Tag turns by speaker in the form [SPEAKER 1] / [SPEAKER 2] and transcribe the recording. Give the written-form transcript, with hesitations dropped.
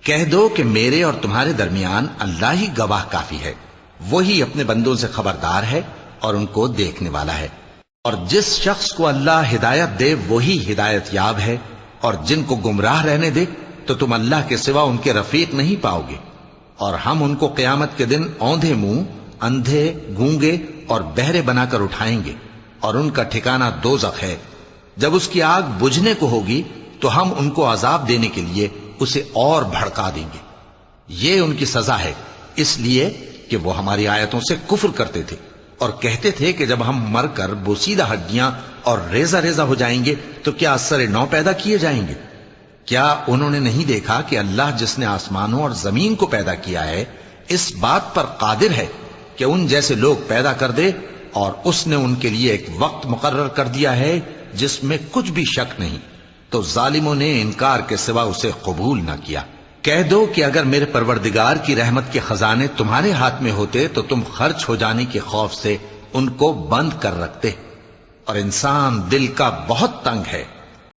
[SPEAKER 1] کہہ دو کہ میرے اور تمہارے درمیان اللہ ہی گواہ کافی ہے، وہی اپنے بندوں سے خبردار ہے اور ان کو دیکھنے والا ہے۔ اور جس شخص کو اللہ ہدایت دے وہی ہدایت یاب ہے، اور جن کو گمراہ رہنے دے تو تم اللہ کے سوا ان کے رفیق نہیں پاؤ گے۔ اور ہم ان کو قیامت کے دن اوندھے منہ، اندھے، گونگے اور بہرے بنا کر اٹھائیں گے، اور ان کا ٹھکانہ دوزخ ہے۔ جب اس کی آگ بجھنے کو ہوگی تو ہم ان کو عذاب دینے کے لیے اسے اور بھڑکا دیں گے۔ یہ ان کی سزا ہے، اس لیے کہ وہ ہماری آیتوں سے کفر کرتے تھے اور کہتے تھے کہ جب ہم مر کر بوسیدہ ہڈیاں اور ریزہ ریزہ ہو جائیں گے تو کیا اثر نو پیدا کیے جائیں گے؟ کیا انہوں نے نہیں دیکھا کہ اللہ جس نے آسمانوں اور زمین کو پیدا کیا ہے اس بات پر قادر ہے کہ ان جیسے لوگ پیدا کر دے، اور اس نے ان کے لیے ایک وقت مقرر کر دیا ہے جس میں کچھ بھی شک نہیں۔ تو ظالموں نے انکار کے سوا اسے قبول نہ کیا۔ کہہ دو کہ اگر میرے پروردگار کی رحمت کے خزانے تمہارے ہاتھ میں ہوتے تو تم خرچ ہو جانے کے خوف سے ان کو بند کر رکھتے، اور انسان دل کا بہت تنگ ہے۔